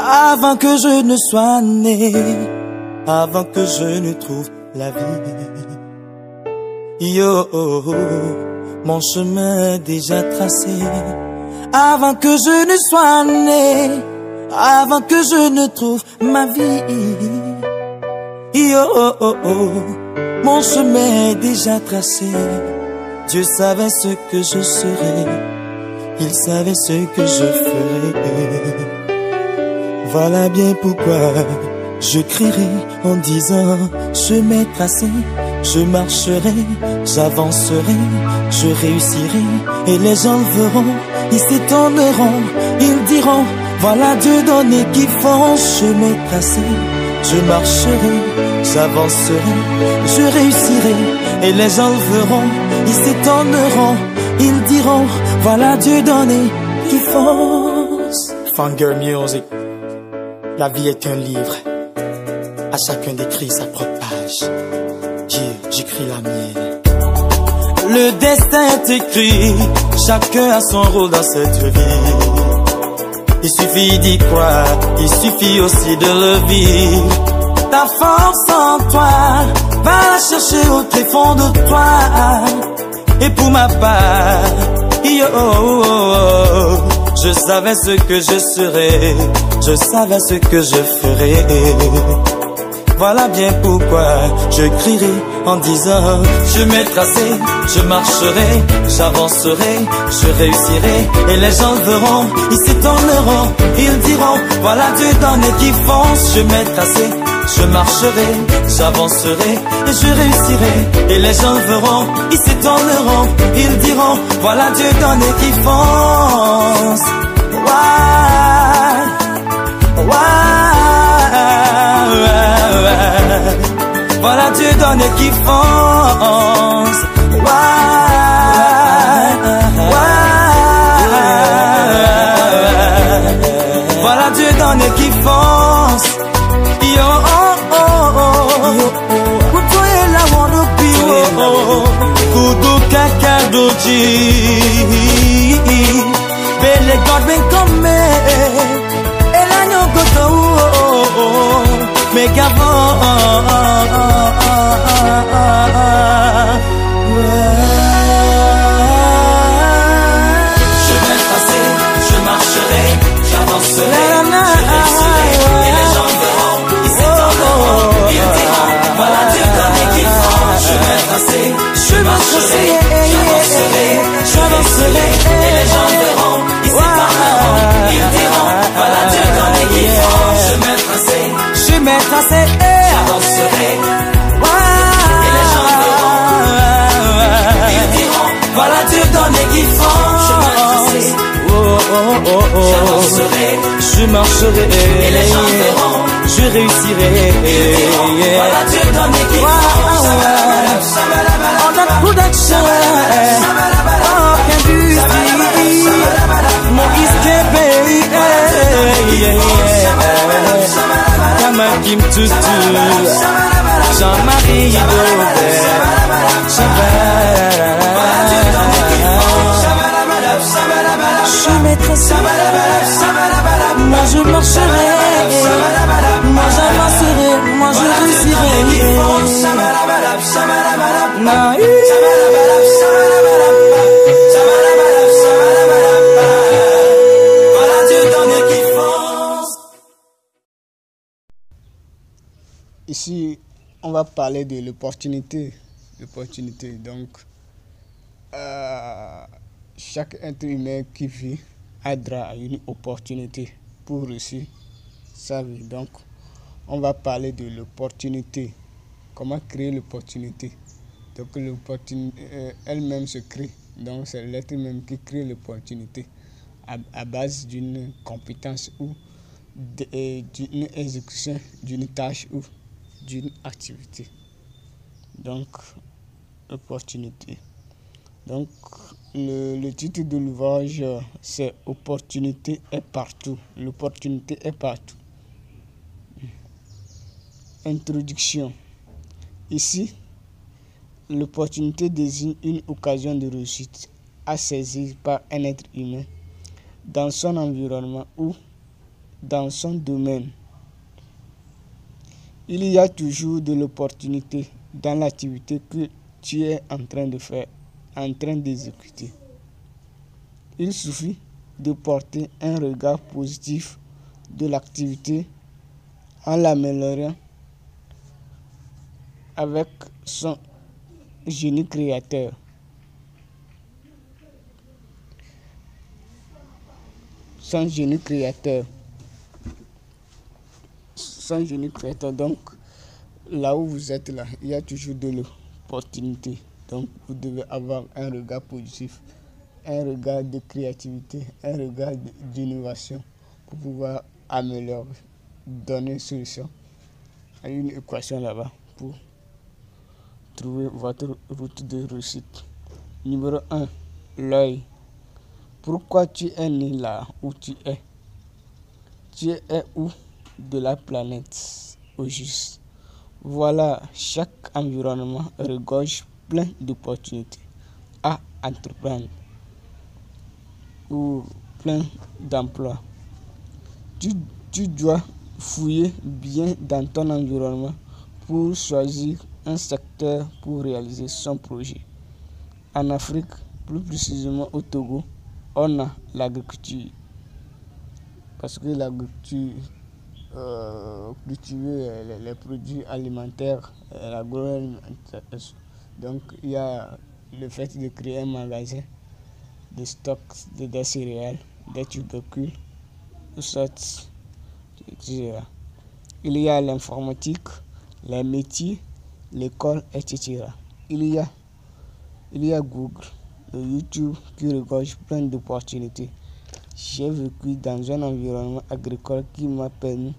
Avant que je ne sois né, avant que je ne trouve la vie. Yo, mon chemin déjà tracé. Avant que je ne sois né, avant que je ne trouve ma vie. Yo, mon chemin est déjà tracé. Dieu savait ce que je serais, il savait ce que je ferais. Voilà bien pourquoi je crierai en disant: chemin tracé, je marcherai, j'avancerai, je réussirai. Et les gens le verront, ils s'étonneront, ils diront: voilà Dieu donné qui fonce. Chemin tracé, je marcherai, j'avancerai, je réussirai. Et les gens le verront, ils s'étonneront, ils diront: voilà Dieu donné qui fonce. Fanger Music. La vie est un livre, à chacun d'écrire sa propre page. J'écris la mienne. Le destin est écrit, chacun a son rôle dans cette vie. Il suffit d'y croire, il suffit aussi de le vivre. Ta force en toi, va la chercher au tréfonds de toi. Et pour ma part, je savais ce que je serais, je savais ce que je ferais. Voilà bien pourquoi je crierai en disant: chemin tracé, je marcherai, j'avancerai, je réussirai. Et les gens le verront, ils s'étonneront, ils diront: voilà Dieu donné qui fonce. Chemin tracé, je marcherai, j'avancerai et je réussirai. Et les gens le verront, ils s'étonneront, ils diront: voilà Dieu donné qui fonce. Voilà Dieu donné qui fonce. Voilà Dieu donné qui fonce. Yo, kuto ela wono piwo, kudo kakadoji. Bele God ben come, ela nyogoto, megavon. Chemin tracé, je marcherai, j'avancerai, je réussirai. Et les gens verront, ils s'étonneront, ils diront: voilà Dieu donné qui fonce. Chemin tracé, je marcherai, j'avancerai, je réussirai. Et les gens verront, ils s'étonneront, ils diront: voilà Dieu donné qui fonce. Chemin tracé, j'avancerai, et les gens verront, ils diront: voilà Dieu donné qui fonce. Chemin tracé, j'avancerai, je marcherai, et les gens verront, je réussirai. Ils diront: voilà Dieu donné qui fonce. On a production, mon Kim Tutu, Jean-Marie Dobert, je mettrai moi je marcherai, moi j'avancerai, moi je réussirai. Ici, on va parler de l'opportunité. Donc, chaque être humain qui vit a droit à une opportunité pour réussir sa vie. Donc, on va parler de l'opportunité. Comment créer l'opportunité? Donc, l'opportunité elle-même se crée. Donc, c'est l'être humain qui crée l'opportunité à base d'une compétence ou d'une exécution d'une tâche ou d'une activité. Donc, opportunité. Donc, le titre de l'ouvrage, c'est Opportunité est partout. L'opportunité est partout. Introduction. Ici, l'opportunité désigne une occasion de réussite à saisir par un être humain dans son environnement ou dans son domaine. Il y a toujours de l'opportunité dans l'activité que tu es en train de faire, en train d'exécuter. Il suffit de porter un regard positif de l'activité en l'améliorant avec son génie créateur. Son génie créateur. Donc, là où vous êtes là, il y a toujours de l'opportunité. Donc, vous devez avoir un regard positif, un regard de créativité, un regard d'innovation pour pouvoir améliorer, donner une solution à une équation là-bas pour trouver votre route de réussite. Numéro 1, l'œil. Pourquoi tu es né là où tu es? Tu es où de la planète au juste? Voilà, chaque environnement regorge plein d'opportunités à entreprendre ou plein d'emplois. Tu dois fouiller bien dans ton environnement pour choisir un secteur pour réaliser son projet. En Afrique, plus précisément au Togo, on a l'agriculture. Parce que l'agriculture, cultiver les produits alimentaires, l'agroalimentaire. Donc, il y a le fait de créer un magasin de stock des céréales, des tubercules, toutes sortes, etc. Il y a l'informatique, les métiers, l'école, etc. Il y a Google, le YouTube qui regorge plein d'opportunités. J'ai vécu dans un environnement agricole qui m'a permis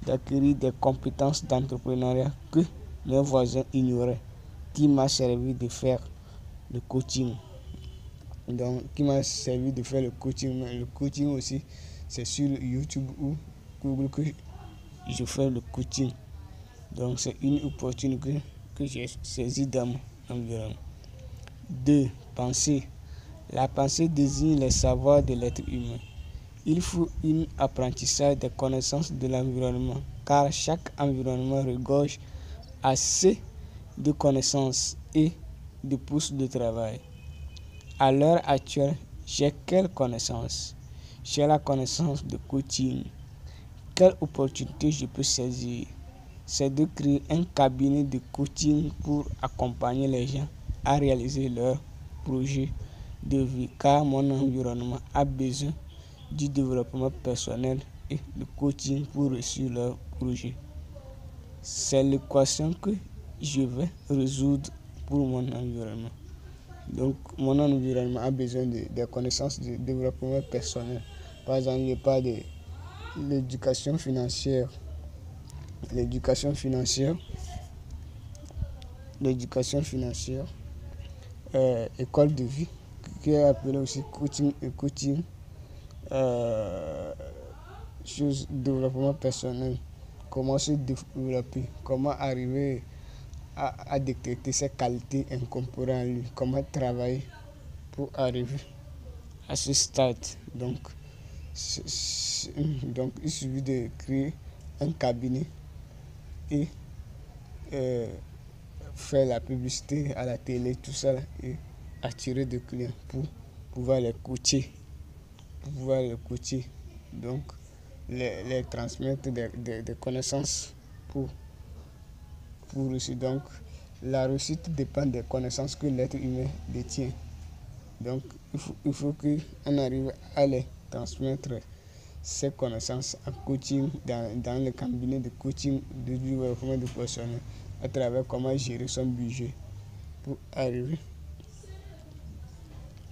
d'acquérir des compétences d'entrepreneuriat que mes voisins ignoraient, qui m'a servi de faire le coaching. Donc, le coaching aussi, c'est sur YouTube ou Google que je fais le coaching. Donc, c'est une opportunité que j'ai saisie dans mon environnement. 2. Penser. La pensée désigne les savoirs de l'être humain. Il faut un apprentissage des connaissances de l'environnement, car chaque environnement regorge assez de connaissances et de postes de travail. À l'heure actuelle, j'ai quelle connaissance? J'ai la connaissance de coaching. Quelle opportunité je peux saisir? C'est de créer un cabinet de coaching pour accompagner les gens à réaliser leurs projets de vie, car mon environnement a besoin du développement personnel et de coaching pour réussir leurs projets. C'est l'équation que je vais résoudre pour mon environnement. Donc, mon environnement a besoin des connaissances de développement personnel. Par exemple, je parle de l'éducation financière. L'éducation financière, école de vie, qui est appelée aussi coaching, développement personnel, comment se développer, comment arriver à détecter ses qualités incorporées en lui, comment travailler pour arriver à ce stade. Donc, il suffit de créer un cabinet et faire la publicité à la télé, tout ça, et attirer des clients pour pouvoir les coacher. Donc, les transmettre des connaissances pour réussir. Donc, la réussite dépend des connaissances que l'être humain détient. Donc, il faut qu'on arrive à les transmettre ces connaissances en coaching, dans le cabinet de coaching, de développement de personnel, à travers comment gérer son budget pour arriver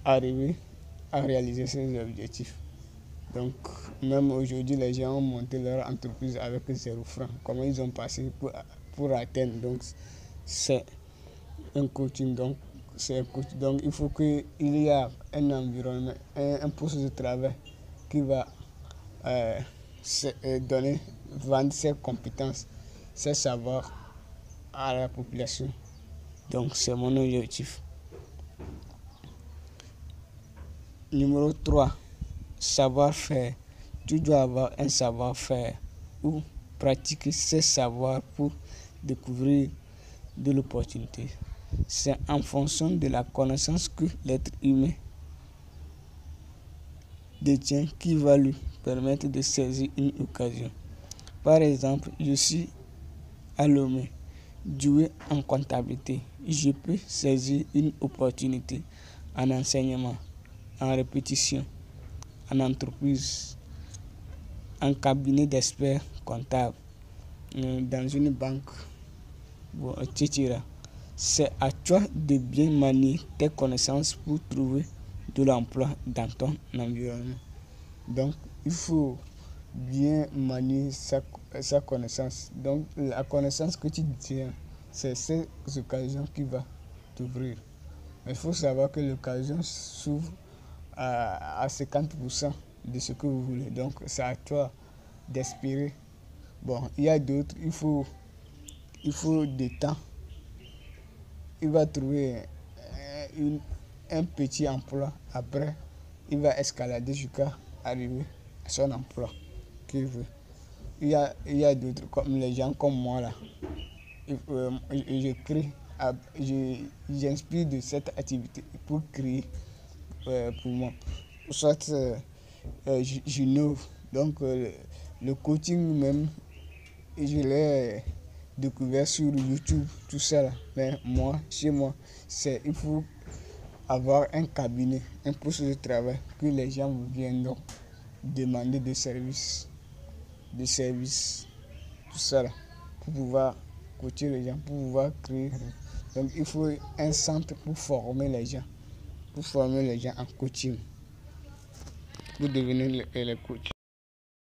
à réaliser ses objectifs. Donc, même aujourd'hui, les gens ont monté leur entreprise avec 0 francs. Comment ils ont passé pour atteindre. Donc, c'est un coaching. Donc, il faut qu'il y ait un environnement, un poste de travail qui va vendre ses compétences, ses savoirs à la population. Donc, c'est mon objectif. Numéro 3, savoir-faire. tu dois avoir un savoir-faire ou pratiquer ces savoirs pour découvrir de l'opportunité. C'est en fonction de la connaissance que l'être humain détient qui va lui permettre de saisir une occasion. Par exemple, je suis à Lomé, doué en comptabilité. Je peux saisir une opportunité en enseignement, en répétition, en entreprise, en cabinet d'experts comptables, dans une banque, etc. C'est à toi de bien manier tes connaissances pour trouver de l'emploi dans ton environnement. Donc, il faut bien manier sa connaissance. Donc, la connaissance que tu tiens, c'est ces occasions qui va t'ouvrir. Mais il faut savoir que l'occasion s'ouvre à 50% de ce que vous voulez. Donc, c'est à toi d'espérer. Bon, il y a d'autres, il faut du temps. Il va trouver un petit emploi. Après, il va escalader jusqu'à arriver à son emploi qu'il veut. Il y a d'autres, comme les gens comme moi là. Je crée, j'inspire de cette activité pour créer pour moi. Soit j'innove. Donc, le coaching même, je l'ai découvert sur YouTube, tout ça là. Mais moi, chez moi, il faut avoir un cabinet, un poste de travail que les gens viendront demander des services, tout ça là, pour pouvoir coacher les gens, pour pouvoir créer. Donc il faut un centre pour former les gens en coaching, pour devenir les coachs.